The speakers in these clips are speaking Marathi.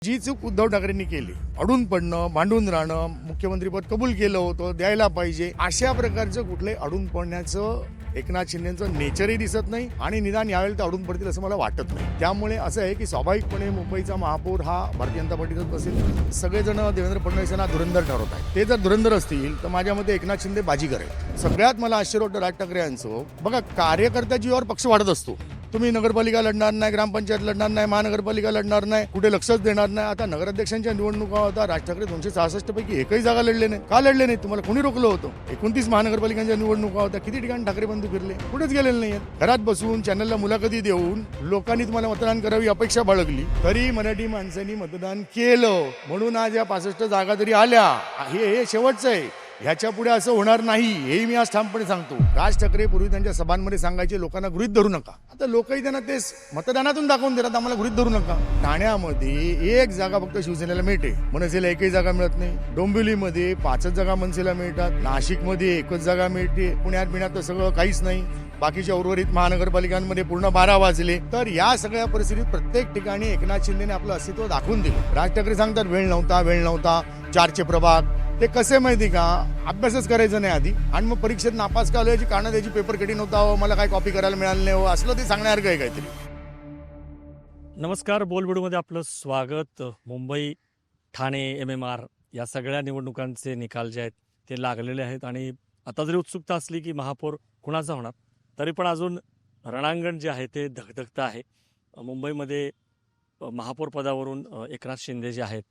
जी चूक उद्धव ठाकरेंनी केली, अडून पडणं, भांडून राहणं, मुख्यमंत्रीपद कबूल केलं होतं, द्यायला पाहिजे, अशा प्रकारचं कुठले अडून पडण्याचं एकनाथ शिंदेचं नेचरही दिसत नाही आणि निदान यावेळेला ते अडून पडतील असं मला वाटत नाही. त्यामुळे असं आहे की स्वाभाविकपणे मुंबईचा महापौर हा भारतीय जनता पार्टीचाच असेल. सगळेजण देवेंद्र फडणवीस यांना धुरंधर ठरवत आहेत. ते जर धुरंधर असतील तर माझ्या मते एकनाथ शिंदे बाजीगर आहे. सगळ्यात मला आश्चर्य वाटतं राज ठाकरे यांचं, बघा कार्यकर्त्याच्या जीवावर पक्ष वाढत असतो. तुम्ही नगरपालिका लढणार नाही, ग्रामपंचायत लढणार नाही, महानगरपालिका लढणार नाही, कुठे लक्षच देणार नाही. आता नगराध्यक्षांच्या निवडणुका होता, राज ठाकरे 266 पैकी एकही जागा लढले नाही. का लढले नाही? तुम्हाला कोणी रोखलं होतं? 29 महानगरपालिकांच्या निवडणुका होत्या, किती ठिकाणी ठाकरे बंधू फिरले? कुठेच गेलेले नाही. घरात बसून चॅनलला मुलाखती देऊन लोकांनी तुम्हाला मतदान करावी अपेक्षा बाळगली, तरी मराठी माणसांनी मतदान केलं. म्हणून आज या 65 जागा तरी आल्या. हे शेवटचं आहे. ह्याच्या पुढे असं होणार नाही, हेही मी आज ठामपणे सांगतो. राज ठाकरे पूर्वी त्यांच्या सभांमध्ये सांगायचे लोकांना गृहीत धरू नका. आता लोकही त्यांना तेच मतदानातून दाखवून देतात, आम्हाला गृहीत धरू नका. ठाण्यामध्ये एक जागा फक्त शिवसेनेला मिळते, मनसेला एकही जागा मिळत नाही. डोंबिवलीमध्ये 5 जागा मनसेला मिळतात, नाशिकमध्ये 1 जागा मिळते, पुण्यात तर सगळं काहीच नाही. बाकीच्या उर्वरित महानगरपालिकांमध्ये पूर्ण 12 वाजले. तर या सगळ्या परिस्थितीत प्रत्येक ठिकाणी एकनाथ शिंदेने आपलं अस्तित्व दाखवून दिलं. राज ठाकरे सांगतात वेळ नव्हता, 4चे प्रभाग. ते कसे माहिती का? अभ्यासच करायचं नाही आधी आणि मग परीक्षेत नापास का आलो याची कारणं द्यायची, पेपर कठीण होता हो, मला काय कॉपी करायला मिळालं नाही हो, असलं ते सांगण्यासारखं आहे काहीतरी. नमस्कार, बोलबिडूमध्ये आपलं स्वागत. मुंबई, ठाणे, MMR या सगळ्या निवडणुकांचे निकाल जे आहेत ते लागलेले आहेत आणि आता जरी उत्सुकता असली की महापौर कुणाचा होणार, तरी पण अजून रणांगण जे आहे ते धगधगतं आहे. मुंबईमध्ये महापौर पदावरून एकनाथ शिंदे जे आहेत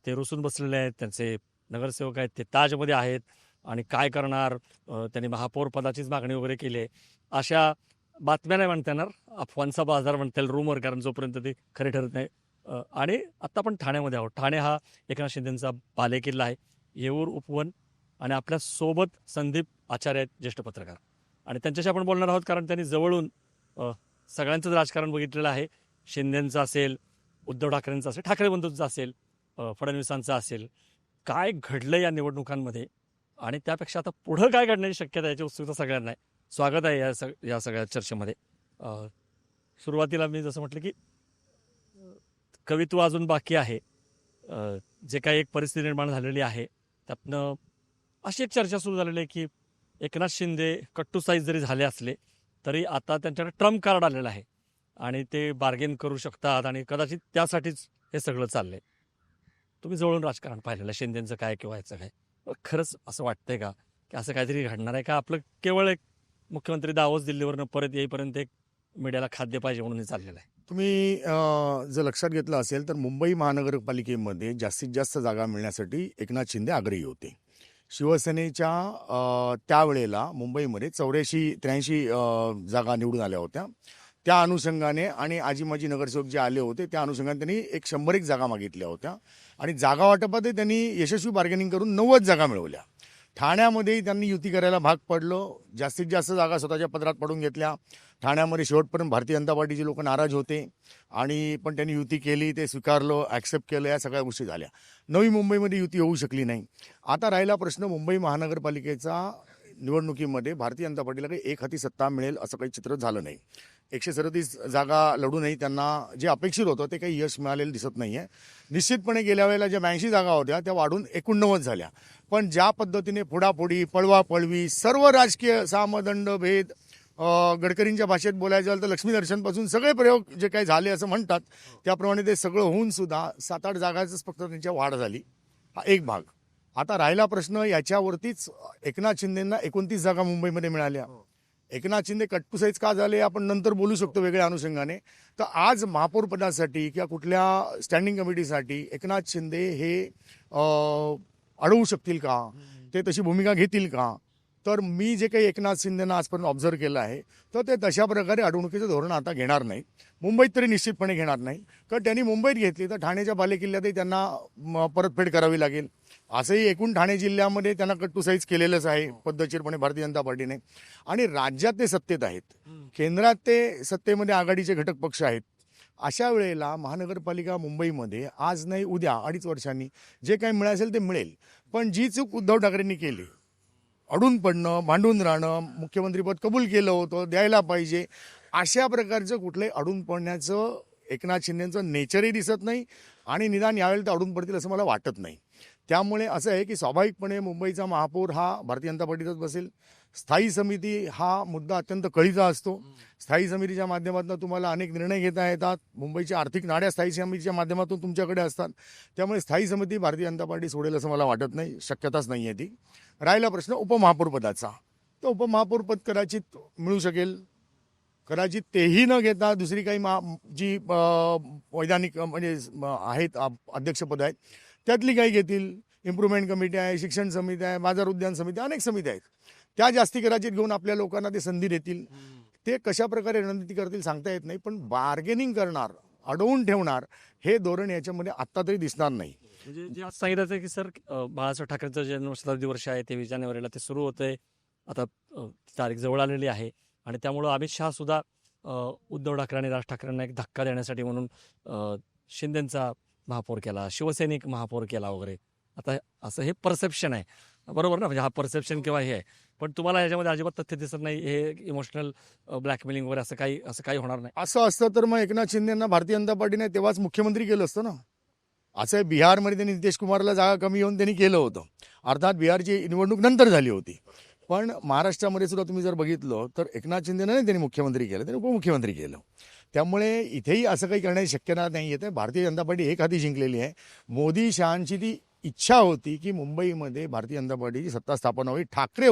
ते रुसून बसलेले आहेत. त्यांचे नगरसेवक आहेत ते ताजमध्ये आहेत आणि काय करणार, त्यांनी महापौर पदाचीच मागणी वगैरे केली आहे. अशा बातम्या नाही म्हणता येणार, अफवांचा बाजार म्हणता येईल, रूमर, कारण जोपर्यंत ते खरे ठरत नाही. आणि आत्ता आपण ठाण्यामध्ये आहोत. ठाणे हा एकनाथ शिंदेंचा बालेकिल्ला आहे. येऊर, उपवन आणि आपल्या सोबत संदीप आचार्य आहेत, ज्येष्ठ पत्रकार, आणि त्यांच्याशी आपण बोलणार आहोत कारण त्यांनी जवळून सगळ्यांचंच राजकारण बघितलेलं आहे. शिंदेंचं असेल, उद्धव ठाकरेंचं असेल, ठाकरे बंधूंचं असेल, फडणवीसांचं असेल. काय घडलं या निवडणुकांमध्ये आणि त्यापेक्षा आता पुढं काय घडण्याची शक्यता, याची उत्सुकता सगळ्यांना आहे. स्वागत आहे या सगळ्या चर्चेमध्ये. सुरुवातीला मी जसं म्हटलं की कवित्व अजून बाकी आहे. जे काही एक परिस्थिती निर्माण झालेली आहे त्यातनं अशी एक चर्चा सुरू झालेली आहे की एकनाथ शिंदे कट्टू साईज जरी झाले असले तरी आता त्यांच्याकडे ट्रम्प कार्ड आलेलं आहे आणि ते बार्गेन करू शकतात आणि कदाचित त्यासाठीच हे सगळं चाललंय. तुम्ही जवळून राजकारण पाहिलेलं, शिंदेचं काय किंवा याचं काय, खरंच असं वाटतंय का की असं काहीतरी घडणार आहे का? आपलं केवळ एक मुख्यमंत्री दावोस दिल्लीवरनं परत येईपर्यंत एक मीडियाला खाद्य पाहिजे म्हणून हे चाललेलं आहे? तुम्ही जर लक्षात घेतलं असेल तर मुंबई महानगरपालिकेमध्ये जास्तीत जास्त जागा मिळण्यासाठी एकनाथ शिंदे आग्रही होते. शिवसेनेच्या त्यावेळेला मुंबईमध्ये 84-83 जागा निवडून आल्या होत्या. त्या अनुषंगाने आणि आजी माजी नगरसेवक जे आले होते त्या अनुषंगाने त्यांनी 101 जागा मागितल्या होत्या आणि जागा वाटपातही त्यांनी यशस्वी बार्गेनिंग करून 90 जागा मिळवल्या. ठाण्यामध्येही त्यांनी युती करायला भाग पडलं, जास्तीत जास्त जागा स्वतःच्या पदरात पडून घेतल्या. ठाण्यामध्ये शेवटपर्यंत भारतीय जनता पार्टीचे लोक नाराज होते आणि पण त्यांनी युती केली, ते स्वीकारलं, ॲक्सेप्ट केलं, या सगळ्या गोष्टी झाल्या. नवी मुंबईमध्ये युती होऊ शकली नाही. आता राहिला प्रश्न मुंबई महानगरपालिकेचा. निवडणुकीमध्ये भारतीय जनता पार्टीला काही एक हाती सत्ता मिळेल असं काही चित्र झालं नाही. 137 जागा लढूनही त्यांना जे अपेक्षित होतं ते काही यश मिळालेलं दिसत नाही आहे. निश्चितपणे गेल्या वेळेला ज्या 82 जागा होत्या त्या वाढून 89 झाल्या. पण ज्या पद्धतीने फोडाफोडी, पळवापळवी, सर्व राजकीय सामदंड भेद, गडकरींच्या भाषेत बोलायचं झालं तर लक्ष्मीदर्शनपासून सगळे प्रयोग जे काही झाले असं म्हणतात त्याप्रमाणे ते सगळं होऊन सुद्धा 7-8 जागाच फक्त त्यांच्या वाढ झाली. हा एक भाग. आता राहिला प्रश्न याच्यावरतीच, एकनाथ शिंदेंना 29 जागा मुंबईमध्ये मिळाल्या. एकनाथ शिंदे कट्टू साईज का झाले आपण नंतर बोलू शकतो वेगळ्या अनुषंगाने. तर आज महापौर पदासाठी किंवा कुठल्या स्टँडिंग कमिटीसाठी एकनाथ शिंदे हे अडवू शकतील का, ते तशी भूमिका घेतील का? तर मी जे काही एकनाथ शिंदेना आजपर्यंत ऑब्झर्व केलं आहे तर ते तशा प्रकारे अडवणुकीचं धोरण आता घेणार नाही. मुंबईत तरी निश्चितपणे घेणार नाही, कारण त्यांनी मुंबईत घेतली तर ठाण्याच्या बालेकिल्ल्यातही त्यांना परतफेड करावी लागेल. असंही एकूण ठाणे जिल्ह्यामध्ये त्यांना कट्टू साईज केलेलंच आहे पद्धतशीरपणे भारतीय जनता पार्टीने. आणि राज्यात ते सत्तेत आहेत, केंद्रात ते सत्तेमध्ये आघाडीचे घटक पक्ष आहेत. अशा वेळेला महानगरपालिका मुंबईमध्ये आज नाही उद्या 2.5 वर्षांनी जे काही मिळासेल ते मिळेल. पण जी चूक उद्धव ठाकरेंनी केली, अडून पडणं, भांडून राहणं, मुख्यमंत्रीपद कबूल केलं होतं, द्यायला पाहिजे, अशा प्रकारचं कुठलंही अडून पडण्याचं एकनाथ शिंदेचं नेचरही दिसत नाही आणि निदान यावेळेला ते अडून पडतील असं मला वाटत नाही. त्यामुळे असं आहे की स्वाभाविकपणे मुंबईचा महापौर हा भारतीय जनता पार्टीचाच बसेल. स्थायी समिती हा मुद्दा अत्यंत कळीचा असतो. स्थायी समितीच्या माध्यमातून तुम्हाला अनेक निर्णय घेता येतात. मुंबईच्या आर्थिक नाड्या स्थायी समितीच्या माध्यमातून तुमच्याकडे असतात. त्यामुळे स्थायी समिती भारतीय जनता पार्टी सोडेल असं मला वाटत नाही, शक्यताच नाही आहे ती. राहिला प्रश्न उपमहापौरपदाचा, तर उपमहापौरपद कदाचित मिळू शकेल. कदाचित तेही न घेता दुसरी काही जी वैधानिक म्हणजे आहेत अध्यक्षपद आहेत त्यातली काही घेतील. इम्प्रुव्हमेंट कमिटी आहे, शिक्षण समिती आहे, बाजार उद्यान समिती, अनेक समित्या आहेत. त्या जास्ती कदाचित घेऊन आपल्या लोकांना ते संधी देतील. ते कशा प्रकारे रणनीती करतील सांगता येत नाही, पण बार्गेनिंग करणार, अडवून ठेवणार हे धोरण याच्यामध्ये आत्ता तरी दिसणार नाही. म्हणजे जे आज सांगितलं की सर बाळासाहेब ठाकरेंचं जन्मशताब्दी वर्ष आहे 23 जानेवारीला ते सुरू होतंय. आता तारीख जवळ आलेली आहे आणि त्यामुळं अमित शहा सुद्धा उद्धव ठाकरे आणि राज ठाकरेंना एक धक्का देण्यासाठी म्हणून शिंदेंचा महापौर केला, शिवसैनिक महापौर केला वगैरे. आता असं हे परसेप्शन आहे, बरोबर ना? म्हणजे हा परसेप्शन किंवा हे आहे, पण तुम्हाला याच्यामध्ये अजिबात तथ्य दिसत नाही, हे इमोशनल ब्लॅकमेलिंग वगैरे असं काही होणार नाही. असं असतं तर मग एकनाथ शिंदेंना भारतीय जनता पार्टीने तेव्हाच मुख्यमंत्री केलं असतं ना. असं आहे, बिहारमध्ये त्यांनी नितीश कुमारला जागा कमी येऊन त्यांनी केलं होतं. अर्थात बिहारची निवडणूक नंतर झाली होती, पण महाराष्ट्रामध्ये सुद्धा तुम्ही जर बघितलं तर एकनाथ शिंदेने नाही त्यांनी मुख्यमंत्री केलं, त्यांनी उपमुख्यमंत्री केलं. त्यामुळे इथेही असं काही करण्याची शक्यता नाही येते. भारतीय जनता पार्टी एक हाती जिंकलेली आहे. मोदी शहांची ती इच्छा होती की मुंबईमध्ये भारतीय जनता पार्टीची सत्ता स्थापना व्हावी, ठाकरे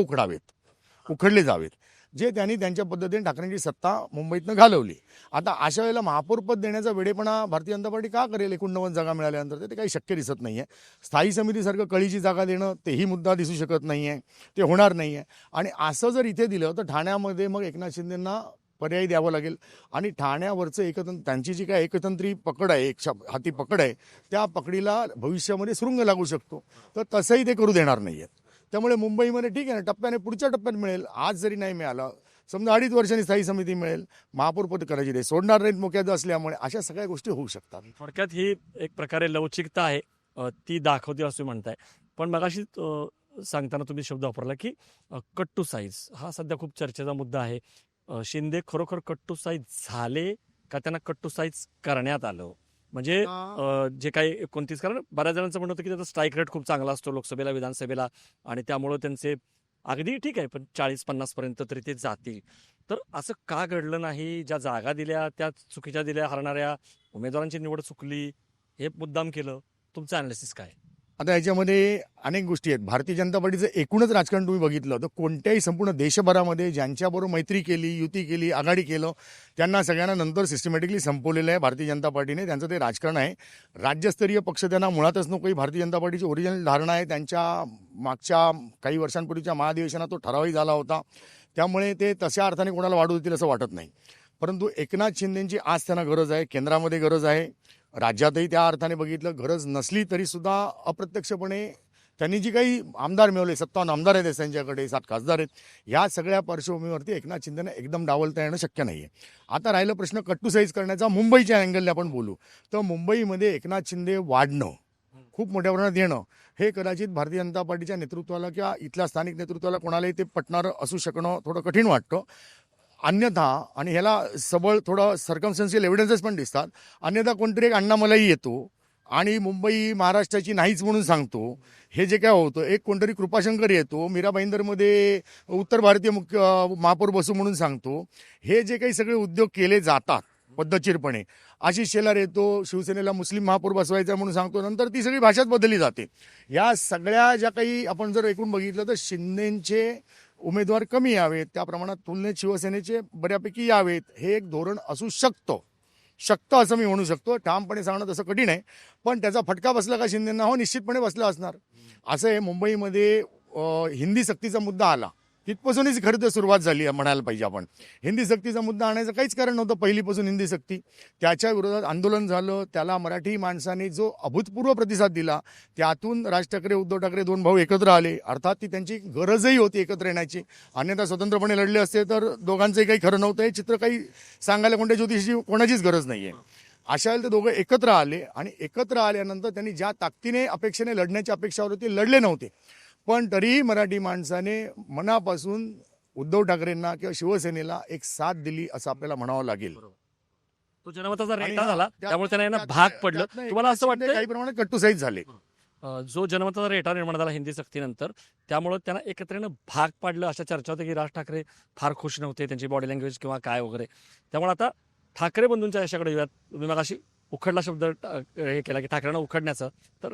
उखडले जावेत, जे त्यांनी त्यांच्या पद्धतीने ठाकरेंची सत्ता मुंबईतनं घालवली. आता अशा वेळेला महापौरपद देण्याचा वेडेपणा भारतीय जनता पार्टी का करेल? 89 जागा मिळाल्यानंतर ते काही शक्य दिसत नाही आहे. स्थायी समितीसारखं कळीची जागा देणं तेही मुद्दा दिसू शकत नाही आहे, ते होणार नाही आहे. आणि असं जर इथे दिलं तर ठाण्यामध्ये मग एकनाथ शिंदेंना पर्याय द्यावं लागेल. आणि ठाण्यावरचं त्यांची जी काय एकतंत्री पकड आहे, हाती पकड आहे, त्या पकडीला भविष्यामध्ये सुरुंग लागू शकतो. तर तसंही ते करू देणार नाही आहेत. त्यामुळे मुंबईमध्ये ठीक आहे ना, टप्प्याने पुढच्या टप्प्यात मिळेल. आज जरी नाही मिळालं, समजा 2.5 वर्षांनी स्थायी समिती मिळेल, महापौरपद करायची ते सोडणार नाहीत मोक्याचं असल्यामुळे अशा सगळ्या गोष्टी होऊ शकतात. थोडक्यात ही एक प्रकारे लवचिकता आहे, ती दाखवते असं म्हणताय. पण मगाशी सांगताना तुम्ही शब्द वापरला की कट टू साईज हा सध्या खूप चर्चेचा मुद्दा आहे. शिंदे खरोखर कट टू साईज झाले का त्यांना कट टू साईज करण्यात आलं? म्हणजे जे काही 29, कारण बऱ्याच जणांचं म्हणणं होतं की त्याचा स्ट्राईक रेट खूप चांगला असतो लोकसभेला, विधानसभेला, आणि त्यामुळं त्यांचे अगदी ठीक आहे पण 40-50 पर्यंत तरी ते जातील. तर असं का घडलं नाही? ज्या जागा दिल्या त्या चुकीच्या दिल्या, हरणाऱ्या उमेदवारांची निवड चुकली, हे मुद्दाम केलं. तुमचं अनालिसिस काय? आता याच्यामध्ये अनेक गोष्टी आहेत. भारतीय जनता पार्टीचं एकूणच राजकारण तुम्ही बघितलं तर कोणत्याही संपूर्ण देशभरामध्ये ज्यांच्याबरोबर मैत्री केली, युती केली, आघाडी केलं, त्यांना सगळ्यांना नंतर सिस्टमॅटिकली संपवलेलं आहे भारतीय जनता पार्टीने. त्यांचं ते राजकारण आहे. राज्यस्तरीय पक्ष त्यांना मुळातच नको. ही भारतीय जनता पार्टीची ओरिजिनल धारणा आहे. त्यांच्या मागच्या काही वर्षांपूर्वीच्या महाधिवेशनात तो ठरावही झाला होता. त्यामुळे ते तशा अर्थाने कोणाला वाढू देतील असं वाटत नाही. परंतु एकनाथ शिंदेंची आज त्यांना गरज आहे, केंद्रामध्ये गरज आहे, राज्यातही त्या अर्थाने बघितलं गरज नसली तरी सुद्धा अप्रत्यक्षपणे त्यांनी जी काही आमदार मिळवले, 57 आमदार आहेत त्यांच्याकडे, 7 खासदार आहेत, या सगळ्या पार्श्वभूमीवरती एकनाथ शिंदेने एकदम डावलता येणं शक्य नाही आहे. आता राहिलं प्रश्न कट्टू साईज करण्याचा. मुंबईच्या अँगलने आपण बोलू तर मुंबईमध्ये एकनाथ शिंदे वाढणं, खूप मोठ्या प्रमाणात येणं, हे कदाचित भारतीय जनता पार्टीच्या नेतृत्वाला किंवा इथल्या स्थानिक नेतृत्वाला कोणालाही ते पटणारं असू शकणं थोडं कठीण वाटतं. अन्यथा, आणि ह्याला सबळ थोडं सर्कमस्टन्शियल एव्हिडन्सेस पण दिसतात, अन्यथा कोणतरी एक अण्णामलाई येतो आणि मुंबई महाराष्ट्राची नाहीच म्हणून सांगतो. हे जे काय होतं, एक कोणतरी कृपाशंकर येतो, मीरा भाईंदरमध्ये उत्तर भारतीय महापौर बसू म्हणून सांगतो. हे जे काही सगळे उद्योग केले जातात पद्धतशीरपणे, आशिष शेलार येतो, शिवसेनेला मुस्लिम महापौर बसवायचा म्हणून सांगतो, नंतर ती सगळी भाषाच बदलली जाते. या सगळ्या ज्या काही आपण जर एकूण बघितलं तर शिंदेंचे उमेदवार कमी यावेत, त्या प्रमाणात तुलनेत शिवसेनेचे बऱ्यापैकी यावेत, हे एक धोरण असू शकतं असं मी म्हणू शकतो. ठामपणे सांगणं तसं कठीण आहे, पण त्याचा फटका बसला का शिंदेंना? हो, निश्चितपणे बसला असणार. असं आहे, मुंबईमध्ये हिंदी सक्तीचा मुद्दा आला, तिथपासूनच खरं तर सुरुवात झाली म्हणायला पाहिजे आपण. हिंदी सक्तीचा मुद्दा आणायचं काहीच कारण नव्हतं पहिलीपासून. हिंदी सक्ती, त्याच्या विरोधात आंदोलन झालं, त्याला मराठी माणसाने जो अभूतपूर्व प्रतिसाद दिला, त्यातून राज ठाकरे, उद्धव ठाकरे 2 भाऊ एकत्र आले. अर्थात ती त्यांची गरजही होती एकत्र येण्याची, अन्यथा स्वतंत्रपणे लढले असते तर दोघांचंही काही खरं नव्हतं. हे चित्र काही सांगायला कोणत्या ज्योतिषी कोणाचीच गरज नाही आहे. अशा वेळेला ते दोघं एकत्र आले आणि एकत्र आल्यानंतर त्यांनी ज्या ताकदीने अपेक्षेने लढण्याची अपेक्षा होती, लढले नव्हते, पण तरीही मराठी माणसाने मनापासून उद्धव ठाकरेंना किंवा शिवसेनेला एक साथ दिली असं आपल्याला म्हणावं लागेल. तो जनमताचा आणि रेटा हा, झाला त्यात- त्यामुळे त्यांना त्यात- भाग पडलं. त्यातनं तुम्हाला असं एकनाथ शिंदे वाटतं काही प्रमाणात कट्टुसाईज झाले. जो जनमताचा रेटा निर्माण झाला हिंदी सक्तीनंतर त्यामुळे त्यांना एकत्रित भाग पाडलं अशा चर्चा होत्या की राज ठाकरे फार खुश नव्हते त्यांची बॉडी लँग्वेज किंवा काय वगैरे. त्यामुळे आता ठाकरे बंधूंच्या याच्याकडे येऊयात. तुम्ही मगाशी उखडला शब्द हे केला की ठाकरेंना उखडण्याचं. तर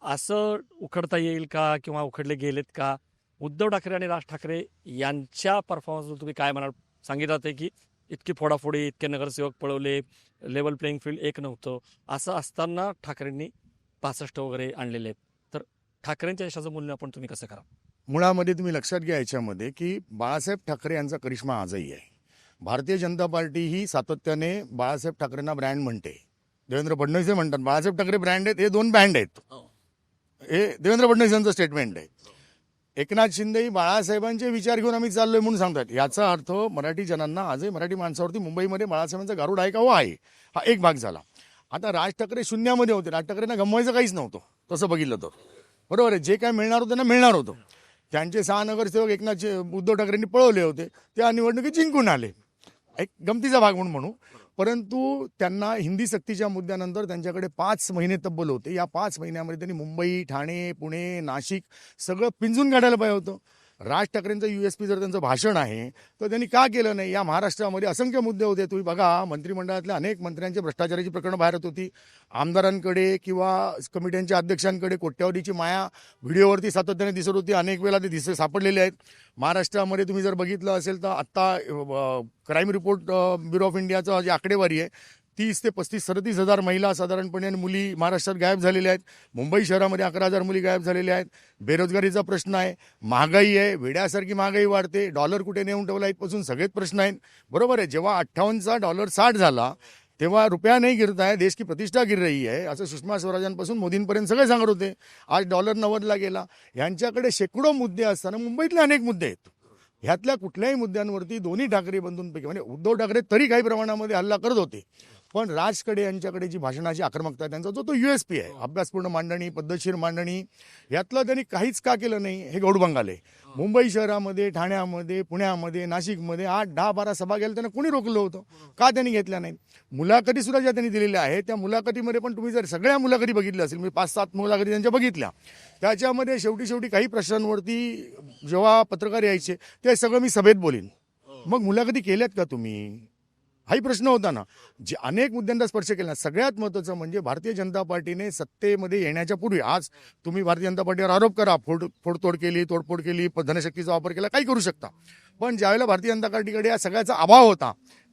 असं उखडता येईल का किंवा उखडले गेलेत का? उद्धव ठाकरे आणि राज ठाकरे यांच्या परफॉर्मन्सवर तुम्ही काय म्हणाल? सांगितलं जाते की इतकी फोडाफोडी, इतके नगरसेवक पळवले, लेवल प्लेईंग फील्ड एक नव्हतं. असं असताना ठाकरेंनी 65 वगैरे आणलेले आहेत. तर ठाकरेंच्या यशाचं मूल्यमापन तुम्ही कसं करा? मुळामध्ये तुम्ही लक्षात घ्या याच्यामध्ये की बाळासाहेब ठाकरे यांचा करिश्मा आजही आहे. भारतीय जनता पार्टी ही सातत्याने बाळासाहेब ठाकरेंना ब्रँड म्हणते. देवेंद्र फडणवीस हे म्हणतात बाळासाहेब ठाकरे ब्रँड आहेत. हे दोन ब्रँड आहेत. हे देवेंद्र फडणवीस यांचं स्टेटमेंट आहे. एकनाथ शिंदे बाळासाहेबांचे विचार घेऊन आम्ही चाललोय म्हणून सांगतात. याचा अर्थ मराठी जनांना आजही मराठी माणसावरती मुंबईमध्ये बाळासाहेबांचा गारुड आहे का? हो आहे. हा एक भाग झाला. आता राज ठाकरे शून्यामध्ये होते. राज ठाकरेंना गमवायचं काहीच नव्हतं तसं बघितलं तर. बरोबर आहे. जे काय मिळणार होतं त्यांना मिळणार होतं. त्यांचे 6 नगरसेवक उद्धव ठाकरेंनी पळवले होते. त्या निवडणुकीत जिंकून आले. एक गमतीचा भाग म्हणून म्हणू. परंतु त्यांना हिंदी सक्तीच्या मुद्द्यानंतर त्यांच्याकडे 5 महिने तब्बल होते. या 5 महिन्यामध्ये त्यांनी मुंबई, ठाणे, पुणे, नाशिक सगळं पिंजून काढायला पाहिजे होतं. राज ठाकरेंचं USP जर त्यांचं भाषण आहे तर त्यांनी का केलं नाही? या महाराष्ट्रामध्ये असंख्य मुद्दे होते. तुम्ही बघा मंत्रिमंडळातल्या अनेक मंत्र्यांचे भ्रष्टाचाराची प्रकरणं बाहेर येत होती. आमदारांकडे किंवा कमिट्यांच्या अध्यक्षांकडे कोट्यावधीची माया व्हिडिओवरती सातत्याने दिसत होती. अनेक वेळा ते सापडलेले आहेत. महाराष्ट्रामध्ये तुम्ही जर बघितलं असेल तर आत्ता क्राईम रिपोर्ट ब्युरो ऑफ इंडियाचं जी आकडेवारी आहे 30 ते 35 37 हजार महिला साधारणपणे आणि मुली महाराष्ट्रात गायब झालेल्या आहेत. मुंबई शहरामध्ये 11,000 मुली गायब झालेल्या आहेत. बेरोजगारीचा प्रश्न आहे. महागाई आहे. वेड्यासारखी महागाई वाढते. डॉलर कुठे नेऊन ठेवला इथपासून सगळेच प्रश्न आहेत. बरोबर आहे. जेव्हा 58चा डॉलर 60 झाला तेव्हा रुपया नाही गिरता है, देश की प्रतिष्ठा गिर रही आहे असं सुषमा स्वराजांपासून मोदींपर्यंत सगळे सांगत होते. आज डॉलर 90ला गेला. यांच्याकडे शेकडो मुद्दे असताना मुंबईतले अनेक मुद्दे आहेत. ह्यातल्या कुठल्याही मुद्द्यांवरती दोन्ही ठाकरे बंधूंपैकी म्हणजे उद्धव ठाकरे तरी काही प्रमाणामध्ये हल्ला करत होते. पण राजकडे यांच्याकडे जी भाषणाची आक्रमकता आहे त्यांचा तो USP आहे. अभ्यासपूर्ण मांडणी, पद्धतशीर मांडणी. यातलं त्यांनी काहीच का केलं नाही हे गौडबंगाल आहे. मुंबई शहरामध्ये, ठाण्यामध्ये, पुण्यामध्ये, नाशिकमध्ये 8, 10, 12 सभा घ्यायला त्यांना कोणी रोखलं होतं? का त्यांनी घेतल्या नाहीत? मुलाखती सुद्धा ज्या त्यांनी दिलेल्या आहेत त्या मुलाखतीमध्ये पण तुम्ही जर सगळ्या मुलाखती बघितल्या असेल, मी 5-7 मुलाखती त्यांच्या बघितल्या, त्याच्यामध्ये शेवटी काही प्रश्नांवरती जेव्हा पत्रकार यायचे ते सगळं मी सभेत बोलीन. मग मुलाखती केल्यात का तुम्ही? हाही प्रश्न होता ना. जे अनेक मुद्द्यांना स्पर्श केला. सगळ्यात महत्त्वाचं म्हणजे भारतीय जनता पार्टीने सत्तेमध्ये येण्याच्या पूर्वी, आज तुम्ही भारतीय जनता पार्टीवर आरोप करा, फोडतोड केली, तोडफोड केली, धनशक्तीचा वापर केला, काही करू शकता. पण ज्यावेळेला भारतीय जनता पार्टीकडे या सगळ्याचा अभाव होता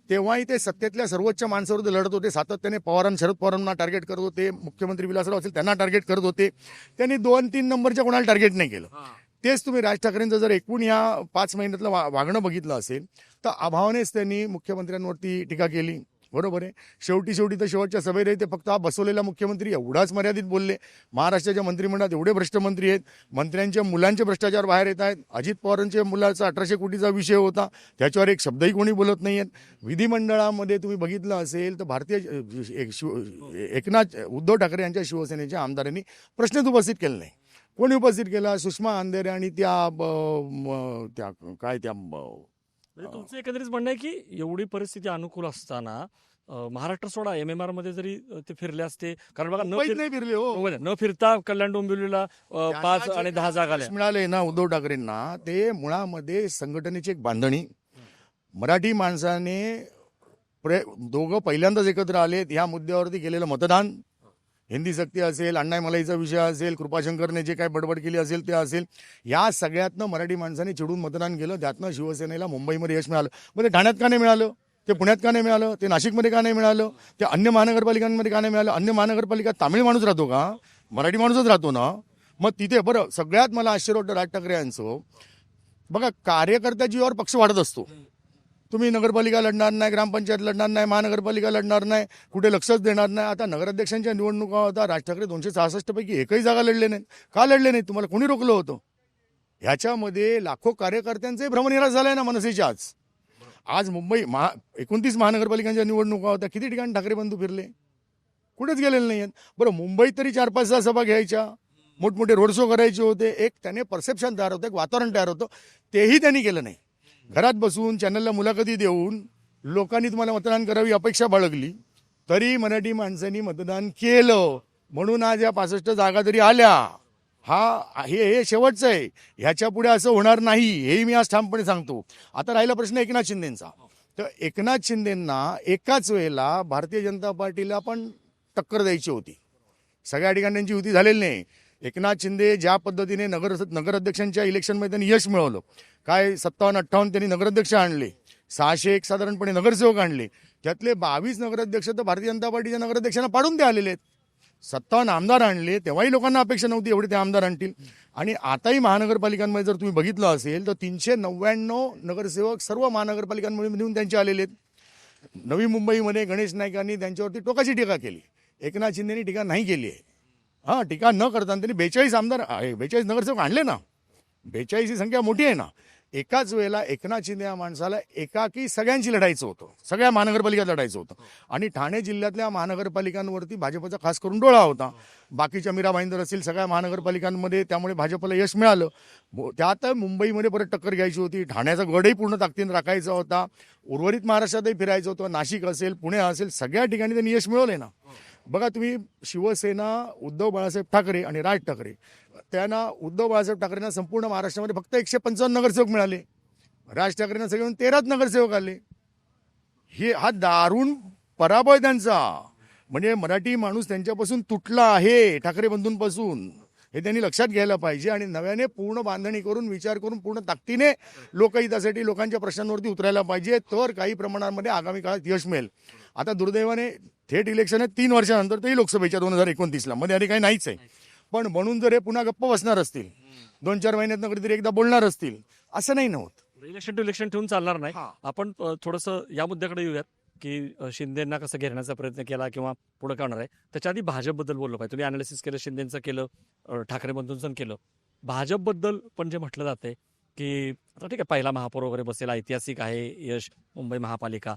तेव्हाही ते सत्तेतल्या सर्वोच्च माणसाविरुद्ध लढत होते. सातत्याने शरद पवारांना टार्गेट करत होते. मुख्यमंत्री विलासराव असेल त्यांना टार्गेट करत होते. त्यांनी 2-3 नंबरच्या कोणाला टार्गेट नाही केलं. तेच तुम्ही राज ठाकरेंचं जर एकूण या 5 महिन्यातलं वागणं बघितलं असेल तर अभावानेच त्यांनी मुख्यमंत्र्यांवरती टीका केली. बरोबर आहे. शेवटी तर शेवटच्या सभेत ते फक्त हा बसवलेला मुख्यमंत्री एवढाच मर्यादित बोलले. महाराष्ट्राच्या मंत्रिमंडळात एवढे भ्रष्ट मंत्री आहेत. मंत्र्यांच्या मुलांचे भ्रष्टाचार बाहेर येत आहेत. अजित पवारांच्या मुलाचा 1800 कोटीचा विषय होता, त्याच्यावर एक शब्दही कोणी बोलत नाही आहेत. विधिमंडळामध्ये तुम्ही बघितलं असेल तर उद्धव ठाकरे यांच्या शिवसेनेच्या आमदारांनी प्रश्नच उपस्थित केला नाही. कोणी उपस्थित केला? सुषमा अंधेरे आणि म्हणजे तुमचं एकंदरीत म्हणणं आहे की एवढी परिस्थिती अनुकूल असताना महाराष्ट्र सोडा MMR मध्ये जरी ते फिरले असते, कारण बघा नाही फिरले हो. न फिरता कल्याण डोंबिवलीला 5 आणि 10 जागा आल्या. मिळाले ना उद्धव ठाकरेंना, ते मुळामध्ये संघटनेची एक बांधणी. मराठी माणसाने दोघं पहिल्यांदाच एकत्र आलेत. या मुद्द्यावरती केलेलं मतदान, हिंदी सक्ती असेल, अण्णाई मलाईचा विषय असेल, कृपाशंकरने जे काय बडबड केली असेल ते असेल, या सगळ्यातनं मराठी माणसाने चिडून मतदान केलं. त्यातनं शिवसेनेला मुंबईमध्ये यश मिळालं. मग ते ठाण्यात का नाही मिळालं? ते पुण्यात का नाही मिळालं? ते नाशिकमध्ये का नाही मिळालं? ते अन्य महानगरपालिकांमध्ये का नाही मिळालं? अन्य महानगरपालिका तामिळ माणूस राहतो का? मराठी माणूसच राहतो ना. मग तिथे बरं सगळ्यात मला आश्चर्य वाटतं राज ठाकरे यांचं. बघा, कार्यकर्त्या जीवावर पक्ष वाढत असतो. तुम्ही नगरपालिका लढणार नाही, ग्रामपंचायत लढणार नाही, महानगरपालिका लढणार नाही, कुठे लक्षच देणार नाही. आता नगराध्यक्षांच्या निवडणुका होता, राज ठाकरे 266 पैकी एकही जागा लढले नाहीत. का लढले नाहीत? तुम्हाला कोणी रोखलं होतं? ह्याच्यामध्ये लाखो कार्यकर्त्यांचे भ्रमनिराश झालाय ना मनसेच्या. आज मुंबई 29 महानगरपालिकांच्या निवडणुका होत्या, किती ठिकाणी ठाकरे बंधू फिरले? कुठेच गेलेले नाही आहेत. बरं, मुंबईत तरी 4-5 सभा घ्यायच्या, मोठमोठे रोड शो करायचे होते, एक त्याने परसेप्शन तयार होतं, एक वातावरण तयार होतं, तेही त्यांनी केलं नाही. घरात बसून चॅनलला मुलाखती देऊन लोकांनी तुम्हाला मतदान करावी अपेक्षा बाळगली, तरी मराठी माणसांनी मतदान केलं, म्हणून आज या 65 जागा जरी आल्या, हे शेवटचं आहे. ह्याच्या पुढे असं होणार नाही, हेही मी आज ठामपणे सांगतो. आता राहिला प्रश्न एकनाथ शिंदेचा. तर एकनाथ शिंदेंना एकाच वेळेला भारतीय जनता पार्टीला पण टक्कर द्यायची होती. सगळ्या ठिकाणी त्यांची युती झालेली नाही. एकनाथ शिंदे ज्या पद्धतीने नगराध्यक्षांच्या इलेक्शनमध्ये त्यांनी यश मिळवलं, काय 57-58 त्यांनी नगराध्यक्ष आणले, 601 साधारणपणे नगरसेवक आणले, त्यातले 22 नगराध्यक्ष तर भारतीय जनता पार्टीच्या नगराध्यक्षांना पाडून ते आलेले आहेत. 57 आमदार आणले, तेव्हाही लोकांना अपेक्षा नव्हती एवढे ते आमदार आणतील. आणि आताही महानगरपालिकांमध्ये जर तुम्ही बघितलं असेल तर 399 नगरसेवक सर्व महानगरपालिकांमध्ये मिळून त्यांचे आलेले आहेत. नवी मुंबईमध्ये गणेश नाईकांनी त्यांच्यावरती टोकाची टीका केली, एकनाथ शिंदेनी टीका नाही केली आहे. टीका न करताना त्यांनी 42 आमदार 42 नगरसेवक आणले ना. 42 ही संख्या मोठी आहे ना. एकाच वेळेला एकनाथ शिंदे या माणसाला एकाकी सगळ्यांशी लढायचं होतं, सगळ्या महानगरपालिकेत लढायचं होतं. आणि ठाणे जिल्ह्यातल्या महानगरपालिकांवरती भाजपचा खास करून डोळा होता. बाकीच्या मीरा भाईंदर असतील सगळ्या महानगरपालिकांमध्ये, त्यामुळे भाजपला यश मिळालं. त्यात मुंबईमध्ये परत टक्कर घ्यायची होती, ठाण्याचा गडही पूर्ण ताकदीने राखायचा होता, उर्वरित महाराष्ट्रातही फिरायचं होतं, नाशिक असेल, पुणे असेल, सगळ्या ठिकाणी त्यांनी यश मिळवले ना. बघा तुम्ही, शिवसेना, उद्धव बाळासाहेब ठाकरे आणि राज ठाकरे, त्यांना उद्धव बाळासाहेब ठाकरेंना संपूर्ण महाराष्ट्रामध्ये फक्त 155 नगरसेवक मिळाले, राज ठाकरेंना सगळे 13 नगरसेवक आले. हा दारुण पराभव आहे त्यांचा. म्हणजे मराठी माणूस त्यांच्यापासून तुटला आहे, ठाकरे बंधूंपासून, हे त्यांनी लक्षात घ्यायला पाहिजे. आणि नव्याने पूर्ण बांधणी करून, विचार करून, पूर्ण ताकदीने लोकहितासाठी लोकांच्या प्रश्नांवरती उतरायला पाहिजे, तर काही प्रमाणामध्ये आगामी काळात यश मिळेल. आता दुर्दैवाने थेट इलेक्शन आहे 3 वर्षानंतर, तेही लोकसभेच्या 2029ला, मध्ये आधी काही नाहीच आहे. पण म्हणून जर हे पुन्हा गप्प बसणार असतील, 2-4 महिन्यात कधीतरी एकदा बोलणार असतील, असं नाही नव्हतं. इलेक्शन टू इलेक्शन ठेवून चालणार नाही. आपण थोडंसं या मुद्द्याकडे येऊयात की शिंदेंना कसं घेरण्याचा प्रयत्न केला किंवा पुढे करणार आहे. त्याच्या आधी भाजपबद्दल बोललो पाहिजे. तुम्ही अनालिसिस केलं, शिंदेचं केलं, ठाकरे बंधूंचं केलं. भाजपबद्दल पण जे म्हटलं जाते की आता ठीक आहे, पहिला महापौर वगैरे बसेल, ऐतिहासिक आहे यश मुंबई महापालिका,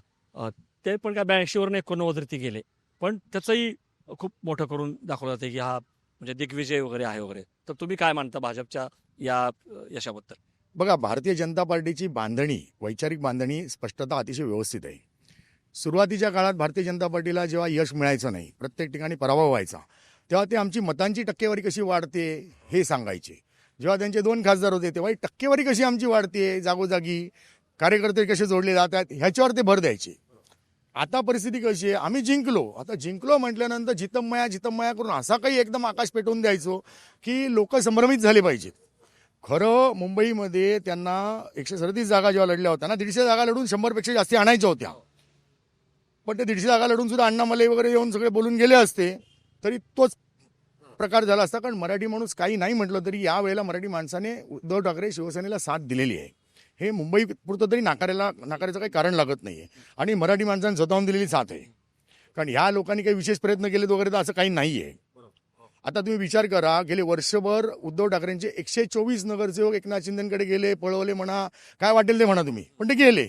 ते पण काय 82वरून 89 गेले, पण त्याचंही खूप मोठं करून दाखवलं जाते की हा म्हणजे दिग्विजय वगैरे आहे वगैरे. तर तुम्ही काय मानता भाजपच्या या यशाबद्दल? बघा, भारतीय जनता पार्टीची बांधणी, वैचारिक बांधणी, स्पष्टता अतिशय व्यवस्थित आहे. सुरुवातीच्या काळात भारतीय जनता पार्टीला जेव्हा यश मिळायचं नाही, प्रत्येक ठिकाणी पराभव व्हायचा, तेव्हा ते आमची मतांची टक्केवारी कशी वाढते हे सांगायचे. जेव्हा त्यांचे 2 खासदार होते तेव्हा टक्केवारी कशी आमची वाढते, जागोजागी कार्यकर्ते कसे जोडले जातात, ह्याच्यावर ते भर द्यायचे. आता परिस्थिती कशी आहे, आम्ही जिंकलो, आता जिंकलो म्हटल्यानंतर जितमया करून असा काही एकदम आकाश पेटवून द्यायचो की लोक संभ्रमित झाले पाहिजेत. खरं मुंबईमध्ये त्यांना 137 जागा जेव्हा लढल्या होत्या ना, 150 जागा लढून 100पेक्षा जास्ती आणायच्या होत्या. पण ते 150 जागा लढून सुद्धा अण्णामलई वगैरे येऊन सगळे बोलून गेले असते तरी तोच प्रकार झाला असता. कारण मराठी माणूस काही नाही म्हटलं तरी यावेळेला मराठी माणसाने उद्धव ठाकरे शिवसेनेला साथ दिलेली आहे. हे मुंबई पुरतं तरी नाकारायचं काही कारण लागत नाही आहे. आणि मराठी माणसांनी स्वतःहून दिलेली साथ आहे. कारण ह्या लोकांनी काही विशेष प्रयत्न केलेत वगैरे तर असं काही नाही आहे. आता तुम्ही विचार करा, गेले वर्षभर उद्धव ठाकरेंचे 124 नगरसेवक एकनाथ शिंदेकडे गेले, पळवले म्हणा, काय वाटेल ते म्हणा तुम्ही, पण ते गेले.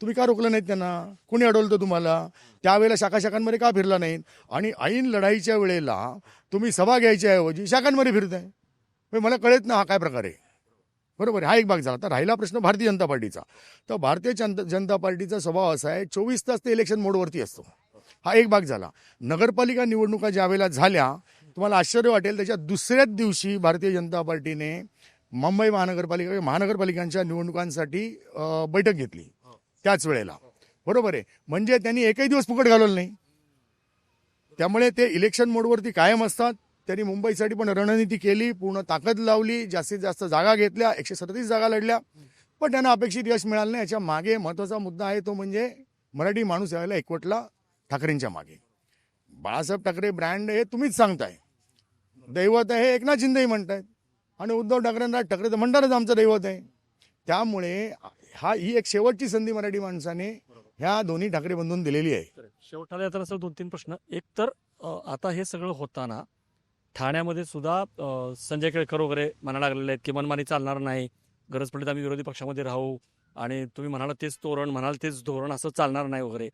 तुम्ही का रोखलं नाहीत त्यांना? कोणी अडवलं तुम्हाला? त्यावेळेला शाखांमध्ये का फिरला नाहीत? आणि ऐन लढाईच्या वेळेला तुम्ही सभा घ्यायच्या ऐवजी शाखांमध्ये फिरताय. मला कळत ना हा काय प्रकार आहे. बरोबर, हा एक भाग झाला. तर राहिला प्रश्न भारतीय जनता पार्टीचा. तर भारतीय जनता पार्टीचा स्वभाव असा आहे, 24 तास ते इलेक्शन मोडवरती असतो. हा एक भाग झाला. नगरपालिका निवडणुका ज्या वेळेला झाल्या, तुम्हाला आश्चर्य वाटेल, त्याच्या दुसऱ्याच दिवशी भारतीय जनता पार्टीने मुंबई महानगरपालिकांच्या निवडणुकांसाठी बैठक घेतली त्याच वेळेला. बरोबर आहे, म्हणजे त्यांनी एकही दिवस फुकट घालवलं नाही. त्यामुळे ते इलेक्शन मोडवरती कायम असतात. त्यांनी मुंबईसाठी पण रणनीती केली, पूर्ण ताकद लावली, जास्तीत जास्त जागा घेतल्या, 137 जागा लढल्या, पण त्यांना अपेक्षित यश मिळालं नाही. याच्या मागे महत्त्वाचा मुद्दा आहे तो म्हणजे मराठी माणूस यावेळेला एकवटला ठाकरेंच्या मागे. बाळासाहेब ठाकरे ब्रँड हे तुम्हीच सांगताय, दैवत आहे हे एकनाथ शिंदेही म्हणतायत, आणि उद्धव ठाकरेंना ठाकरे तर म्हणणारच आमचं दैवत आहे. त्यामुळे ही एक शेवटची संधी मराठी माणसाने ह्या दोन्ही ठाकरे बंधून दिलेली आहे. शेवटाला येताना सर 2-3 प्रश्न. एक तर आता हे सगळं होताना ठाण्यामध्ये सुद्धा संजय केळकर वगैरे म्हणायला लागलेले आहेत की मनमानी चालणार नाही, गरज पडली तर आम्ही विरोधी पक्षामध्ये राहू, आणि तुम्ही म्हणाल तेच तोरण, म्हणाल तेच धोरण, असं चालणार नाही वगैरे.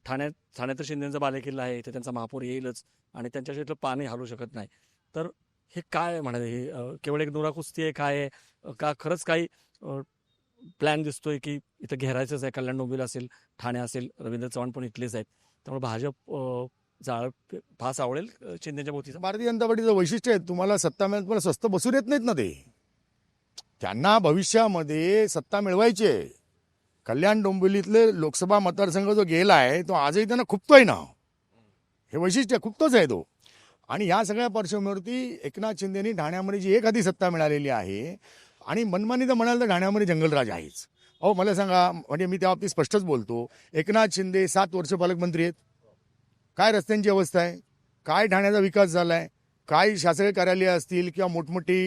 ठाण्यात तर शिंदेचा बालेकिल्ला आहे, इथे त्यांचा महापौर येईलच, आणि त्यांच्या शेतीतलं पाणी हलू शकत नाही. तर हे काय म्हणाले, हे केवळ एक नुरा कुस्ती आहे काय, का खरंच काही प्लॅन दिसतोय की इथं घेरायचंच आहे. कल्याण डोंबिवली असेल, ठाणे असेल, रवींद्र चव्हाण पण इथलेच आहेत. त्यामुळे भाजप जाळ फास आवळेल शिंदेच्या भोवतीचा. भारतीय जनता पार्टीचं वैशिष्ट्य आहे, तुम्हाला सत्ता मिळत तुम्हाला स्वस्त बसू देत नाहीत ना ते. त्यांना भविष्यामध्ये सत्ता मिळवायची आहे. कल्याण डोंबिवलीतले लोकसभा मतदारसंघ जो गेला आहे तो आजही त्यांना खुपतोय ना. हे वैशिष्ट्य खुपतोच आहे तो. आणि ह्या सगळ्या पार्श्वभूमीवरती एकनाथ शिंदेनी ठाण्यामध्ये जी एखादी सत्ता मिळालेली आहे आणि मनमानी तर म्हणाल तर ठाण्यामध्ये जंगलराज आहेच. अहो मला सांगा, म्हणजे मी त्या बाबतीत स्पष्टच बोलतो, एकनाथ शिंदे 7 वर्ष पालकमंत्री आहेत. काय रस्त्यांची अवस्था आहे, काय ठाण्याचा विकास झाला आहे, काय शासकीय कार्यालय असतील किंवा मोठमोठी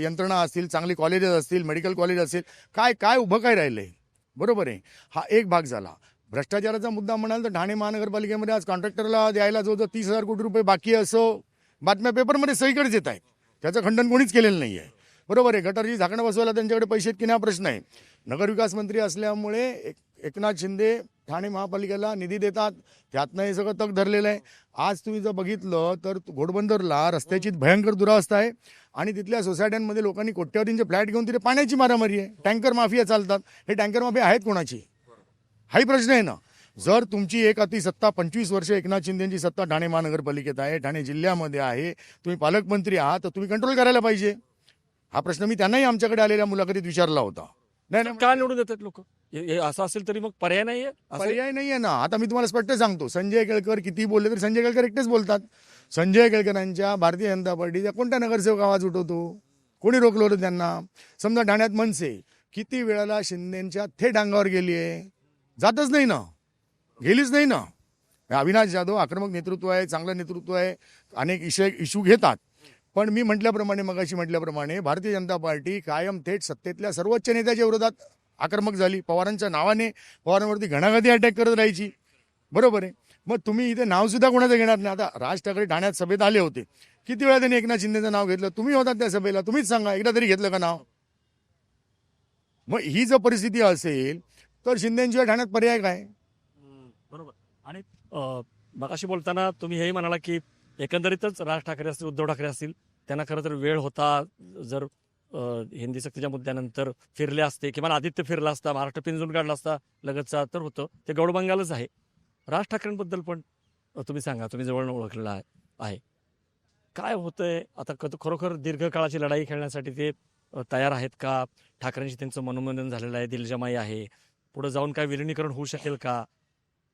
यंत्रणा असतील, चांगली कॉलेजेस असतील, मेडिकल कॉलेज असेल, काय काय उभं काय राहिलं आहे. बरोबर आहे. हा एक भाग झाला. भ्रष्टाचाराचा मुद्दा म्हणाल तर ठाणे महानगरपालिकेमध्ये आज कॉन्ट्रॅक्टरला द्यायला जो 30,000 कोटी रुपये बाकी आहे असं बातम्या पेपरमध्ये सगळीकडेच येत आहेत. त्याचं खंडन कोणीच केलेलं नाही आहे. बरोबर आहे. गटारची झाकणं बसवायला त्यांच्याकडे पैसे आहेत की नाही हा प्रश्न आहे. नगरविकास मंत्री असल्यामुळे एकनाथ शिंदे ठाणे महापालिकेला निधी देतात, त्यातनं हे सगळं तग धरलेलं आहे. आज तुम्ही जर बघितलं तर घोडबंदरला रस्त्याची भयंकर दुरावस्था आहे आणि तिथल्या सोसायट्यांमध्ये लोकांनी कोट्यावधींचे फ्लॅट घेऊन तिथे पाण्याची मारामारी आहे. टँकर माफिया चालतात. हे टँकर माफिया आहेत कोणाची, हाही प्रश्न आहे ना. जर तुमची एक अति सत्ता 25 वर्ष एकनाथ शिंदेची सत्ता ठाणे महानगरपालिकेत आहे, ठाणे जिल्ह्यामध्ये आहे, तुम्ही पालकमंत्री आहात, तर तुम्ही कंट्रोल करायला पाहिजे. हा प्रश्न मी त्यांनाही आमच्याकडे आलेल्या मुलाखतीत विचारला होता. नाही का निवडून देतात लोक? असं असेल तरी मग पर्याय नाहीये. पर्याय नाही आहे ना. आता मी तुम्हाला स्पष्ट सांगतो, संजय केळकर किती बोलले तरी संजय केळकर एकटेच बोलतात. संजय केळकरांच्या भारतीय जनता पार्टीचा कोणत्या नगरसेवक आवाज उठवतो? कोणी रोखलं होतं त्यांना? समजा ठाण्यात मनसे किती वेळाला शिंदेच्या थेट अंगावर गेली आहे, जातच नाही ना, गेलीच नाही ना. अविनाश जाधव आक्रमक नेतृत्व आहे, चांगलं नेतृत्व आहे, अनेक इश्यू घेतात. पण मी म्हटल्याप्रमाणे, मगाशी म्हटल्याप्रमाणे, भारतीय जनता पार्टी कायम थेट सत्तेतल्या सर्वोच्च नेत्याच्या विरोधात आक्रमक झाली. पवारांच्या नावाने पवारांवरती घणाघाती अटॅक करत राहायची. बरोबर आहे. मग तुम्ही इथे नावसुद्धा कोणाचं घेणार नाही. आता राज ठाकरे ठाण्यात सभेत आले होते, किती वेळा त्यांनी एकनाथ शिंदेचं नाव घेतलं? तुम्ही होतात त्या सभेला, तुम्हीच सांगा, एकदा तरी घेतलं का नाव? मग ही जर परिस्थिती असेल तर शिंदेशिवाय ठाण्यात पर्याय काय? बरोबर. आणि मगाशी बोलताना तुम्ही हेही म्हणाला की एकंदरीतच राज ठाकरे असतील, उद्धव ठाकरे असतील, त्यांना खरं तर वेळ होता. जर हिंदी सक्तीच्या मुद्द्यानंतर फिरले असते किंवा आदित्य फिरला असता, महाराष्ट्र पिंजून काढला असता लगतचा, तर होतं ते गौडबंगालच आहे. राज ठाकरेंबद्दल पण तुम्ही सांगा, तुम्ही जवळ ओळखलेला आहे. काय होतंय आता? खरोखर दीर्घकाळाची लढाई खेळण्यासाठी ते तयार आहेत का? ठाकरेंशी त्यांचं मनोमंथन झालेलं आहे, दिलजमाई आहे, पुढे जाऊन काय विलिनीकरण होऊ शकेल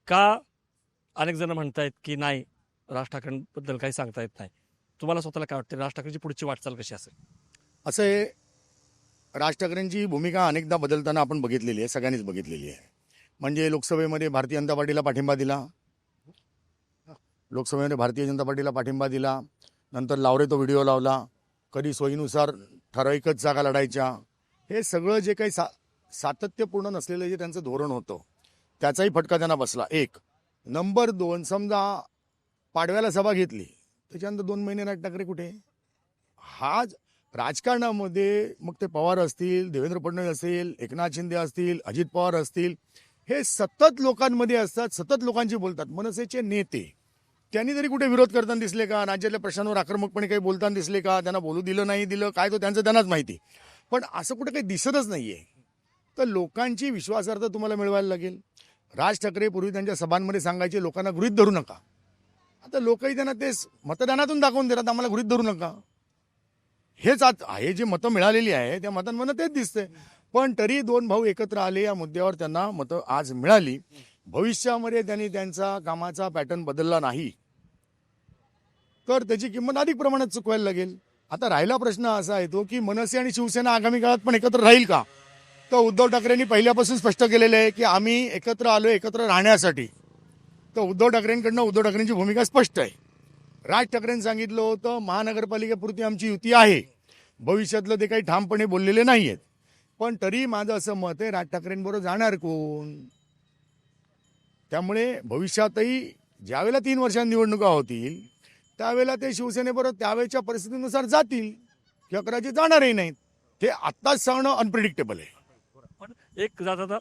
का? अनेक जण म्हणतायत की नाही, राज ठाकरेंबद्दल काही सांगता येत नाही. तुम्हाला स्वतःला काय वाटतं, राज ठाकरेंची पुढची वाटचाल कशी असेल? असं आहे, राज ठाकरेंची भूमिका अनेकदा बदलताना आपण बघितलेली आहे, सगळ्यांनीच बघितलेली आहे. म्हणजे लोकसभेमध्ये भारतीय जनता पार्टीला पाठिंबा दिला, नंतर लावरे तो व्हिडिओ लावला, कधी सोयीनुसार ठराविकच जागा लढायच्या. हे सगळं जे काही सातत्यपूर्ण नसलेलं जे त्यांचं धोरण होतं त्याचाही फटका त्यांना बसला. एक. नंबर 2, समजा पाडव्याला सभा घेतली, त्याच्यानंतर 2 महिने राज ठाकरे कुठे? हा राजकारणामध्ये मग ते पवार असतील, देवेंद्र फडणवीस असेल, एकनाथ शिंदे असतील, अजित पवार असतील, हे सतत लोकांमध्ये असतात, सतत लोकांशी बोलतात. मनसेचे नेते त्यांनी तरी कुठे विरोध करताना दिसले का? राज्यातल्या प्रश्नांवर आक्रमकपणे काही बोलताना दिसले का? त्यांना बोलू दिलं नाही दिलं काय, तो त्यांचं त्यांनाच माहिती. पण असं कुठे काही दिसतच नाहीये. तर लोकांची विश्वासार्हता तुम्हाला मिळवायला लागेल. राज ठाकरे पूर्वी त्यांच्या सभांमध्ये सांगायचे, लोकांना गृहीत धरू नका. आता लोकही त्यांना तेच मतदानातून दाखवून देतात, आम्हाला गृहीत धरू नका. हेच हे जे मतं मिळालेली आहे त्या मतांमधून तेच दिसतंय. पण तरी 2 भाऊ एकत्र आले, या मुद्द्यावर त्यांना मतं आज मिळाली. भविष्यामध्ये त्यांनी त्यांचा कामाचा पॅटर्न बदलला नाही तर त्याची किंमत अधिक प्रमाणात चुकवायला लागेल. आता राहिला प्रश्न असा येतो की मनसे आणि शिवसेना आगामी काळात पण एकत्र राहील का? तर उद्धव ठाकरेंनी पहिल्यापासून स्पष्ट केलेलं आहे की आम्ही एकत्र आलो एकत्र राहण्यासाठी. तर उद्धव ठाकरेंची भूमिका स्पष्ट आहे. राज ठाकरेंनी सांगितलं होतं महानगरपालिकेपुरती आमची युती आहे, भविष्यातलं ते काही ठामपणे बोललेले नाही आहेत. पण तरी माझं असं मत आहे, राज ठाकरेंबरोबर जाणार कोण? त्यामुळे भविष्यातही ज्यावेळेला 3 वर्षांनी निवडणुका होतील त्यावेळेला ते शिवसेनेबरोबर त्यावेळेच्या परिस्थितीनुसार जातील किंवा कदाचित जाणारही नाहीत. हे आत्ताच सांगणं अनप्रिडिक्टेबल आहे. पण एक जाता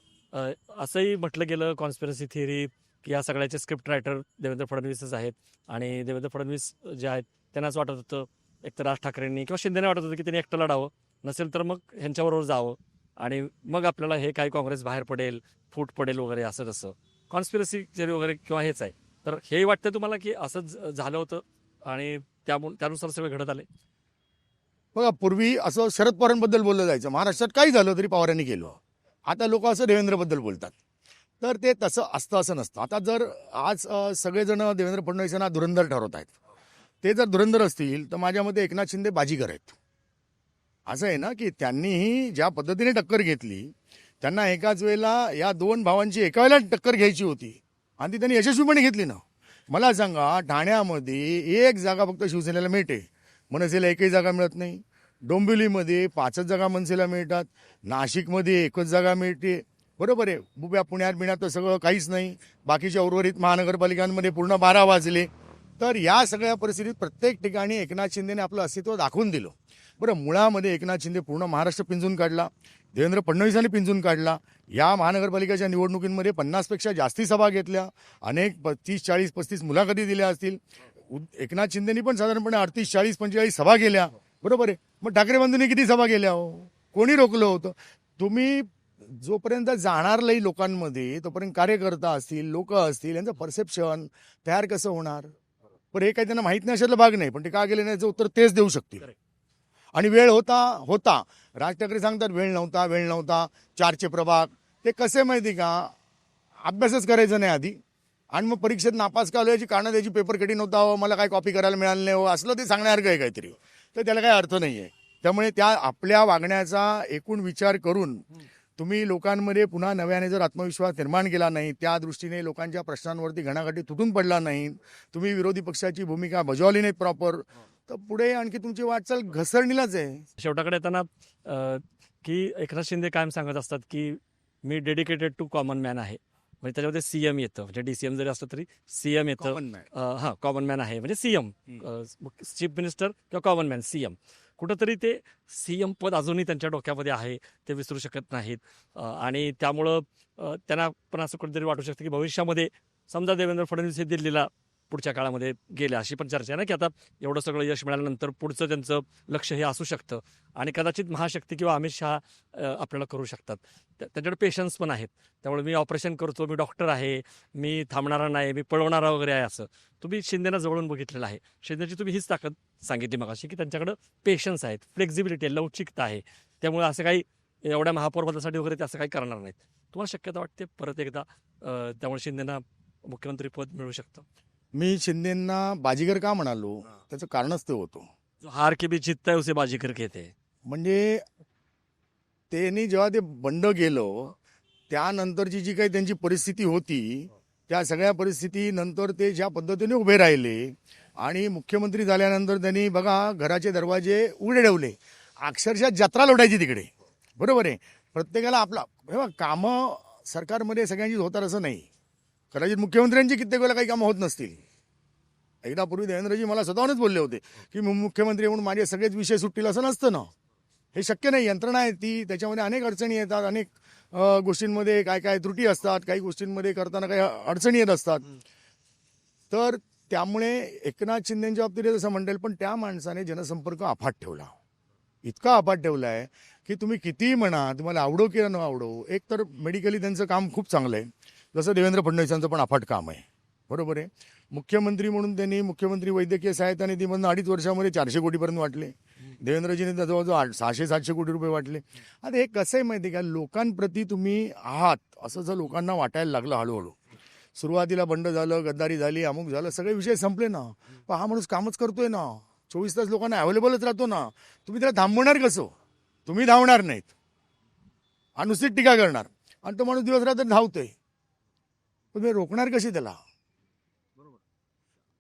असंही म्हटलं गेलं, कॉन्स्पिरसी थिअरी, की या सगळ्याचे स्क्रिप्ट रायटर देवेंद्र फडणवीसच आहेत आणि देवेंद्र फडणवीस जे आहेत त्यांनाच वाटत होतं, एक तर राज ठाकरेंनी किंवा शिंदेने वाटत होतं की त्यांनी एकटं लढावं, नसेल तर मग ह्यांच्याबरोबर जावं. आणि मग आपल्याला हे काही काँग्रेस बाहेर पडेल, फूट पडेल वगैरे असं तसं कॉन्स्पिरसी थिअरी वगैरे किंवा हेच आहे. तर हे वाटतं तुम्हाला की असंच झालं होतं आणि त्यानुसार सगळं घडत आले? बघा, पूर्वी असं शरद पवारांबद्दल बोललं जायचं, महाराष्ट्रात काही झालं तरी पवारांनी केलं. आता लोक असं देवेंद्रबद्दल बोलतात. तर ते तसं असतं असं नसतं. आता जर आज सगळेजण देवेंद्र फडणवीसांना धुरंधर ठरवत आहेत, ते जर धुरंधर असतील तर माझ्या मते एकनाथ शिंदे बाजीगर आहेत. असं आहे ना की त्यांनीही ज्या पद्धतीने टक्कर घेतली, त्यांना एकाच वेळेला या दोन भावांची एका वेळेला टक्कर घ्यायची होती आणि ती त्यांनी यशस्वीपणे घेतली ना. मला सांगा, ठाण्यामध्ये एक जागा फक्त शिवसेनेला मिळते, मनसेला एकही जागा मिळत नाही. डोंबिवलीमध्ये 5च जागा मनसेला मिळतात. नाशिकमध्ये 1च जागा मिळते. बरोबर आहे. बुब्या पुण्यात बिण्यात तर सगळं काहीच नाही. बाकीच्या उर्वरित महानगरपालिकांमध्ये पूर्ण 12 वाजले. तर या सगळ्या परिस्थितीत प्रत्येक ठिकाणी एकनाथ शिंदेने आपलं अस्तित्व दाखवून दिलं. बरं, मुळामध्ये एकनाथ शिंदे पूर्ण महाराष्ट्र पिंजून काढला, देवेंद्र फडणवीसांनी पिंजून काढला. या महानगरपालिकेच्या निवडणुकींमध्ये 50पेक्षा जास्ती सभा घेतल्या, अनेक 30, 40, 35 मुलाखती दिल्या असतील. एकनाथ शिंदेनी पण साधारणपणे 38, 40, 45 सभा केल्या. बरोबर आहे. मग ठाकरे बंधूंनी किती सभा केल्या हो? कोणी रोखलं होतं? तुम्ही जोपर्यंत जाणार नाही लोकांमध्ये, तोपर्यंत कार्यकर्ता असतील, लोक असतील, यांचं परसेप्शन तयार कसं होणार? पण हे काही त्यांना माहीत नाही अशातला भाग नाही, पण ते का गेले नाही याचं उत्तर तेच देऊ शकतील. आणि वेळ होता. राज ठाकरे सांगतात वेळ नव्हता. 4चे प्रभाग ते कसे माहिती का? अभ्यासच करायचा नाही आधी आणि मग परीक्षेत नापास का याची कारणं द्यायची, पेपर कधी नव्हता हो, मला काय कॉपी करायला मिळालं नाही हो, असलं ते सांगण्यासारखं आहे काहीतरी. तर त्याला काही अर्थ नाही आहे. त्यामुळे त्या आपल्या वागण्याचा एकूण विचार करून तुम्ही लोकांमध्ये पुन्हा नव्याने जर आत्मविश्वास निर्माण केला नाही, त्या दृष्टीने लोकांच्या प्रश्नांवरती घणाघाटी तुटून पडला नाही, तुम्ही विरोधी पक्षाची भूमिका बजावली नाही प्रॉपर, तर पुढे आणखी तुमची वाटचाल घसरणीलाच आहे. शेवटाकडे येताना की एकनाथ शिंदे कायम सांगत असतात की मी डेडिकेटेड टू कॉमन मॅन आहे. म्हणजे त्याच्यामध्ये सीएम येतं, म्हणजे डीसीएम जरी असलं तरी सीएम येतं. Common man. हां, कॉमन मॅन आहे म्हणजे सीएम, चीफ मिनिस्टर किंवा कॉमन मॅन सीएम. कुठंतरी ते सीएम पद अजूनही त्यांच्या डोक्यामध्ये आहे, ते विसरू शकत नाहीत. आणि त्यामुळं त्यांना पण असं कुठेतरी वाटू शकतं की भविष्यामध्ये समजा देवेंद्र फडणवीस हे दिल्लीला पुढच्या काळामध्ये गेले, अशी पण चर्चा आहे ना की आता एवढं सगळं यश मिळाल्यानंतर पुढचं त्यांचं लक्ष हे असू शकतं आणि कदाचित महाशक्ती किंवा अमित शहा आपल्याला करू शकतात. त्यांच्याकडे पेशन्स पण आहेत. त्यामुळे मी ऑपरेशन करतो, मी डॉक्टर आहे, मी थांबणारा नाही, मी पळवणारा वगैरे आहे, असं तुम्ही शिंदेना जवळून बघितलेलं आहे. शिंदेची तुम्ही हीच ताकद सांगितली मगाशी की त्यांच्याकडं पेशन्स आहेत, फ्लेक्झिबिलिटी आहे, लवचिकता आहे. त्यामुळे असं काही एवढ्या महापौरपदासाठी वगैरे ते असं काही करणार नाहीत. तुम्हाला शक्यता वाटते परत एकदा त्यामुळे शिंदेना मुख्यमंत्री पद मिळू शकतं? मी शिंदेंना बाजीगर का म्हणालो, त्याचं कारणच ते होतं. जो हार के भी जीतता है उसे बाजीगर कहते हैं. म्हणजे त्यांनी जेव्हा ते बंड गेलं, त्यानंतरची जी काही त्यांची परिस्थिती होती, त्या सगळ्या परिस्थितीनंतर ते ज्या पद्धतीने उभे राहिले आणि मुख्यमंत्री झाल्यानंतर त्यांनी बघा घराचे दरवाजे उघडे ठेवले, अक्षरशः जत्रा लोटायची तिकडे. बरोबर आहे. प्रत्येकाला आपला बघा, कामं सरकारमध्ये सगळ्यांचीच होतात असं नाही. कदाचित मुख्यमंत्र्यांची कित्येक वेळेला काही कामं होत नसतील. एकदा पूर्वी देवेंद्रजी मला स्वतःहूनच बोलले होते की मुख्यमंत्री म्हणून माझे सगळेच विषय सुटतील, असं नसतं ना. हे शक्य नाही. यंत्रणा आहे ती, त्याच्यामध्ये अनेक अडचणी येतात, अनेक गोष्टींमध्ये काय काय त्रुटी असतात, काही गोष्टींमध्ये करताना काही अडचणी येत असतात. तर त्यामुळे एकनाथ शिंदेच्या बाबतीत असं म्हणता येईल, पण त्या माणसाने जनसंपर्क अफाट ठेवला. इतका अफाट ठेवला आहे की तुम्ही कितीही म्हणा, तुम्हाला आवडो किंवा न आवडो, एक तर मेडिकली त्यांचं काम खूप चांगलं आहे, जसं देवेंद्र फडणवीसांचं पण अफाट काम आहे. बरोबर आहे. मुख्यमंत्री म्हणून त्यांनी मुख्यमंत्री वैद्यकीय सहायता निधीमधून 2.5 वर्षामध्ये 400 कोटीपर्यंत वाटले. देवेंद्रजीने जवळजवळ 600-700 कोटी रुपये वाटले. आता हे कसं आहे माहिती आहे का, लोकांप्रती तुम्ही आहात असं जर लोकांना वाटायला लागलं हळूहळू. सुरुवातीला बंड झालं, गद्दारी झाली, अमुक झालं, सगळे विषय संपले ना. पण हा माणूस कामच करतोय ना, 24 तास लोकांना अवेलेबलच राहतो ना. तुम्ही त्याला थांबवणार कसं? तुम्ही धावणार नाहीत आणि नुसतीच टीका करणार आणि तो माणूस दिवस रात्र धावतोय. तुम्ही रोखणार कशी त्याला?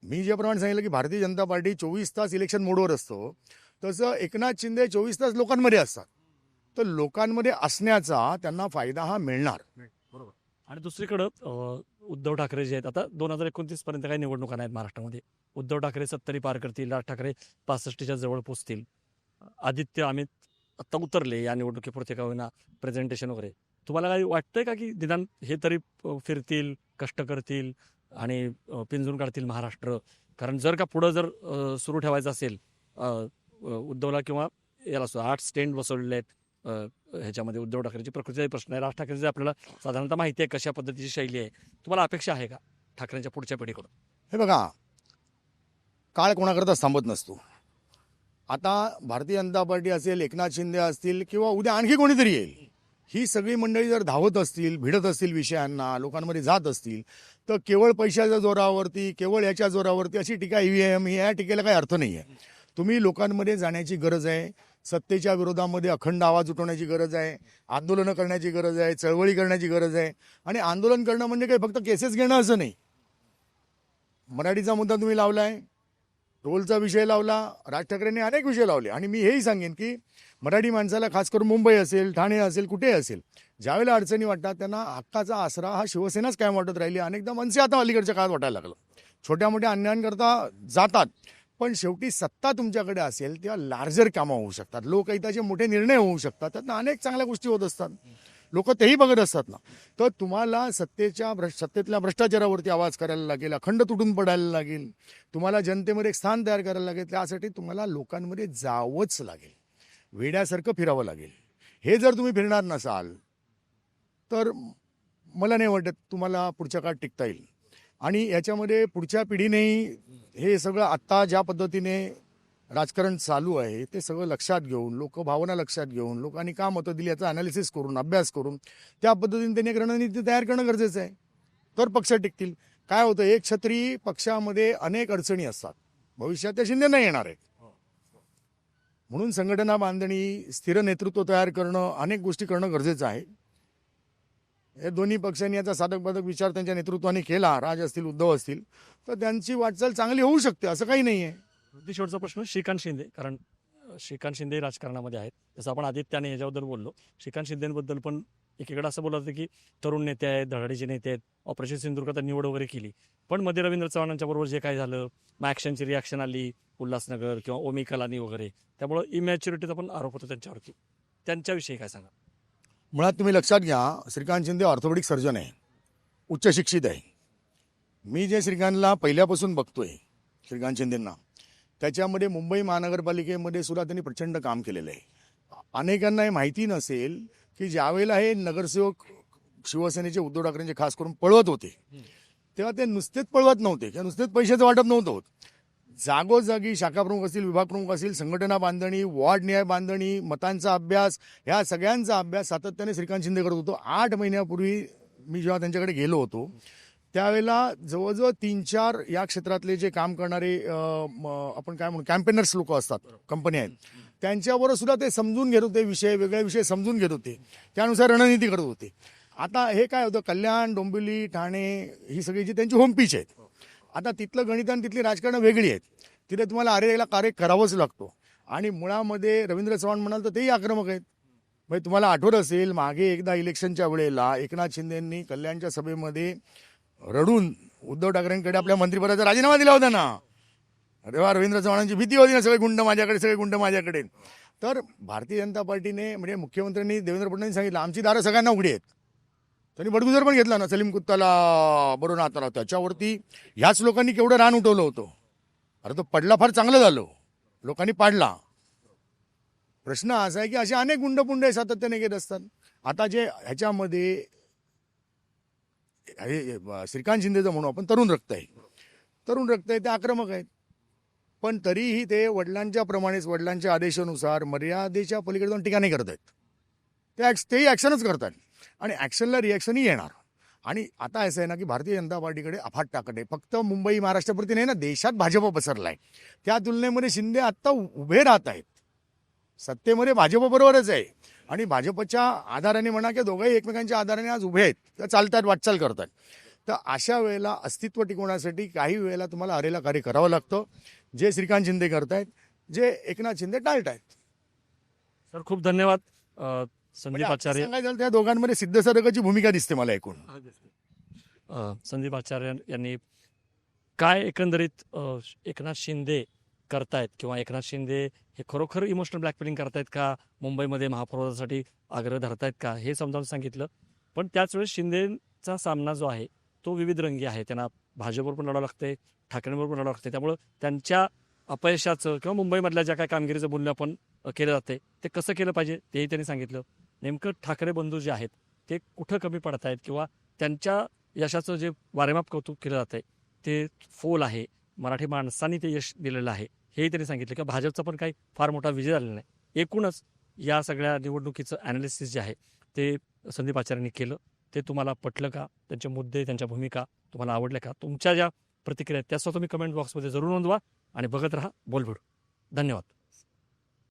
मी ज्याप्रमाणे सांगितलं की भारतीय जनता पार्टी 24 तास इलेक्शन मोडवर असतो, तसं एकनाथ शिंदे 24 तास लोकांमध्ये असतात. तर लोकांमध्ये असण्याचा त्यांना फायदा हा मिळणार. बरोबर. आणि दुसरीकडं उद्धव ठाकरे जे आहेत, आता 2029 पर्यंत काही निवडणुका नाहीत महाराष्ट्रामध्ये. उद्धव ठाकरे 70 पार करतील, राज ठाकरे 65च्या जवळ पोचतील. आदित्य अमित आत्ता उतरले या निवडणुकीपुरते का होईना, प्रेझेंटेशन वगैरे. तुम्हाला काही वाटतंय का की निदान हे तरी फिरतील, कष्ट करतील आणि पिंजून काढतील महाराष्ट्र? कारण जर का पुढं जर सुरू ठेवायचं असेल उद्धवला किंवा याला 8 स्टँड बसवलेले आहेत ह्याच्यामध्ये उद्धव ठाकरेंची प्रकृतीचा प्रश्न आहे. राज ठाकरेंची आपल्याला साधारणतः माहिती आहे कशा पद्धतीची शैली आहे. तुम्हाला अपेक्षा आहे का ठाकरेंच्या पुढच्या पिढीकडून? हे बघा, काळ कोणाकरता थांबत नसतो. आता भारतीय जनता पार्टी असेल, एकनाथ शिंदे असतील किंवा उद्या आणखी कोणीतरी येईल, ही सगळी मंडळी जर धावत असतील, भिडत असतील विषयांना, लोकांमध्ये जात असतील, तर केवळ पैशाच्या जोरावरती, केवळ याच्या जोरावरती अशी टीका ईव्हीएम, या टीकेला काही अर्थ नाही आहे. तुम्ही लोकांमध्ये जाण्याची गरज आहे. सत्तेच्या विरोधामध्ये अखंड आवाज उठवण्याची गरज आहे. आंदोलनं करण्याची गरज आहे. चळवळी करण्याची गरज आहे. आणि आंदोलन करणं म्हणजे काही फक्त केसेस घेणं असं नाही. मराठीचा मुद्दा तुम्ही लावलाय, टोलचा विषय लावला, राज ठाकरेंनी अनेक विषय लावले. आणि मी हेही सांगेन की मराठी माणसाला खास करून मुंबई असेल, ठाणे असेल, कुठेही असेल, ज्यावेळेला अडचणी वाटतात त्यांना हक्काचा आसरा हा शिवसेनाच कायम वाटत राहिली. अनेकदा मनसे आता अलीकडच्या काळात वाटायला लागलं. छोट्या मोठ्या अन्यायांकरता जातात, पण शेवटी सत्ता तुमच्याकडे असेल तेव्हा लार्जर कामं होऊ शकतात, लोकहिताचे मोठे निर्णय होऊ शकतात, त्यातनं अनेक चांगल्या गोष्टी होत असतात. लोक तेही बघत असतात ना. तर तुम्हाला सत्तेतल्या भ्रष्टाचारावरती आवाज करायला लागेल, अखंड तुटून पडायला लागेल, तुम्हाला जनतेमध्ये एक स्थान तयार करायला लागेल. त्यासाठी तुम्हाला लोकांमध्ये जावंच लागेल, वेड्यासारखं फिरावं लागेल. हे जर तुम्ही फिरणार नसाल तर मला नाही वाटत तुम्हाला पुढच्या काळात टिकता येईल. आणि याच्यामध्ये पुढच्या पिढीनेही हे सगळं आत्ता ज्या पद्धतीने राजकारण चालू आहे ते सगळं लक्षात घेऊन, लोकभावना लक्षात घेऊन, लोकांनी का मतं दिली याचा अनालिसिस करून, अभ्यास करून त्या पद्धतीने त्यांनी एक रणनीती तयार करणं गरजेचं आहे. तर पक्ष टिकतील. काय होतं, एक छत्री पक्षामध्ये अनेक अडचणी असतात, भविष्यात त्या शिंदे नाही येणार आहेत. म्हणून संघटना बांधणी, स्थिर नेतृत्व तयार करणं, अनेक गोष्टी करणं गरजेचं आहे. हे दोन्ही पक्षांनी याचा साधक बाधक विचार त्यांच्या नेतृत्वाने केला, राज असतील, उद्धव असतील, तर त्यांची वाटचाल चांगली होऊ शकते, असं काही नाही आहे. अगदी शेवटचा प्रश्न श्रीकांत शिंदे, कारण श्रीकांत शिंदे राजकारणामध्ये आहेत. जसं आपण आदित्याने ह्याच्याबद्दल बोललो, श्रीकांत शिंदेबद्दल पण एकीकडे असं बोलत होतं की तरुण नेते आहेत, धडाडीचे नेते आहेत, ऑपरेशन सिंधुदुर्गात निवड वगैरे केली, पण मध्ये रवींद्र चव्हाणांच्या बरोबर जे काय झालं, मग ॲक्शनची रिॲक्शन आली उल्हासनगर किंवा ओमी कलानी वगैरे, त्यामुळं इमॅच्युरिटीचा पण आरोप होतो त्यांच्यावरती. त्यांच्याविषयी काय सांगा? मुळात तुम्ही लक्षात घ्या, श्रीकांत शिंदे ऑर्थोपेडिक सर्जन आहे, उच्च शिक्षित आहे. मी जे श्रीकांतला पहिल्यापासून बघतोय, श्रीकांत शिंदेंना, त्याच्यामध्ये मुंबई महानगरपालिकेमध्ये सुद्धा त्यांनी प्रचंड काम केलेलं आहे. अनेकांना हे माहिती नसेल की ज्यावेळेला हे नगरसेवक शिवसेनेचे उद्धव ठाकरेंचे खास करून पळवत होते, तेव्हा ते नुसतेच पळवत नव्हते किंवा नुसतेच पैशाचं वाटप नव्हतं होत. जागोजागी शाखा प्रमुख असतील, विभाग प्रमुख असतील, संघटना बांधणी, वॉर्ड न्याय बांधणी, मतांचा अभ्यास, ह्या सगळ्यांचा अभ्यास सातत्याने श्रीकांत शिंदे करत होतो. 8 महिन्यापूर्वी मी जेव्हा त्यांच्याकडे गेलो होतो त्यावेळेला जवळजवळ 3-4 या क्षेत्रातले जे काम करणारे आपण काय म्हणू कॅम्पेनर्स लोक असतात, कंपनी आहेत, त्यांच्याबरोबर सुद्धा ते समजून घेत होते, विषय वेगळे विषय समजून घेत होते, त्यानुसार रणनीती करत होते. आता हे काय होतं, कल्याण, डोंबिवली, ठाणे ही सगळी जी त्यांची होम पिच आहेत. आता तिथलं गणित आणि तिथली राजकारणं वेगळी आहेत. तिथे तुम्हाला याला कार्य करावंच लागतो. आणि मुळामध्ये रवींद्र चव्हाण म्हणाल तर तेही आक्रमक आहेत. म्हणजे तुम्हाला आठवत असेल, मागे एकदा इलेक्शनच्या वेळेला एकनाथ शिंदेंनी कल्याणच्या सभेमध्ये रडून उद्धव ठाकरेंकडे आपल्या मंत्रिपदाचा राजीनामा दिला होता ना. अरे वा, रवींद्र चव्हाणांची भीती होती ना, सगळे गुंड माझ्याकडे, सगळे गुंड माझ्याकडे. तर भारतीय जनता पार्टीने म्हणजे मुख्यमंत्र्यांनी देवेंद्र फडणवीस सांगितलं आमची दारं सगळ्यांना उघडी आहेत. त्यांनी बडगुजर पण घेतला ना, सलीम कुत्ताला बरोबर हाताला, त्याच्यावरती ह्याच लोकांनी केवढं रान उठवलं होतं. अरे तो पडला, फार चांगलं झालं, लोकांनी पाडला. प्रश्न असा आहे की असे अनेक गुंडपुंडे सातत्याने घेत असतात. आता जे ह्याच्यामध्ये श्रीकांत शिंदेचं म्हणू आपण, तरुण रक्त आहे, ते आक्रमक आहेत. पण तरीही ते वडिलांच्या प्रमाणेच, वडिलांच्या आदेशानुसार मर्यादेच्या पलीकडे जाऊन टीका नाही करत आहेत. तेही ॲक्शनच करतात आणि ॲक्शनला रिॲक्शनही येणार. आणि आता असं आहे ना की भारतीय जनता पार्टीकडे अफाट ताकद आहे. फक्त मुंबई महाराष्ट्रापुरती नाही ना, देशात भाजप पसरला आहे. त्या तुलनेमध्ये शिंदे आत्ता उभे राहत आहेत. सत्तेमध्ये भाजपबरोबरच आहे आणि भाजपच्या आधाराने म्हणा की दोघंही एकमेकांच्या आधाराने आज उभे आहेत, त्या चालतात, वाटचाल करतात. तर अशा वेळेला अस्तित्व टिकवण्यासाठी काही वेळेला तुम्हाला अरेला कार्य करावं लागतं, जे श्रीकांत शिंदे करतायत, जे एकनाथ शिंदे टाळतायत. सर खूप धन्यवाद. संदीप आचार्य, सांगायचं झालं त्या दोघांमध्ये सिद्धसाधकाची भूमिका दिसते मला एकूण. संदीप आचार्य यांनी काय एकंदरीत एकनाथ शिंदे करतायत किंवा एकनाथ शिंदे हे खरोखर इमोशनल ब्लॅकमेलिंग करतायत का, मुंबईमध्ये महापौरासाठी आग्रह धरतायत का, हे समजावून सांगितलं. पण त्याच वेळेस शिंदेचा सामना जो आहे तो विविध रंगी आहे. त्यांना भाजपवर पण लढावं लागते, ठाकरेंबरोबर पण लढावं लागते. त्यामुळं त्यांच्या अपयशाचं किंवा मुंबईमधल्या ज्या काय कामगिरीचं मूल्य आपण केलं जाते ते कसं केलं पाहिजे तेही त्यांनी सांगितलं. नेमकं ठाकरे बंधू जे आहेत ते कुठं कमी पडत आहेत किंवा त्यांच्या यशाचं जे वारेमाप कौतुक केलं जातं आहे ते फोल आहे, मराठी माणसांनी ते यश दिलेलं आहे, हेही त्यांनी सांगितलं की भाजपचा पण काही फार मोठा विजय झालेला नाही. एकूणच या सगळ्या निवडणुकीचं ॲनालिसिस जे आहे ते संदीप आचार्यांनी केलं. ते तुम्हाला पटलं का? त्यांचे मुद्दे, त्यांच्या भूमिका तुम्हाला आवडल्या का? तुमच्या ज्या प्रतिक्रिया आहेत त्यासुद्धा तुम्ही कमेंट बॉक्समध्ये जरूर नोंदवा आणि बघत राहा बोलबिडू. धन्यवाद.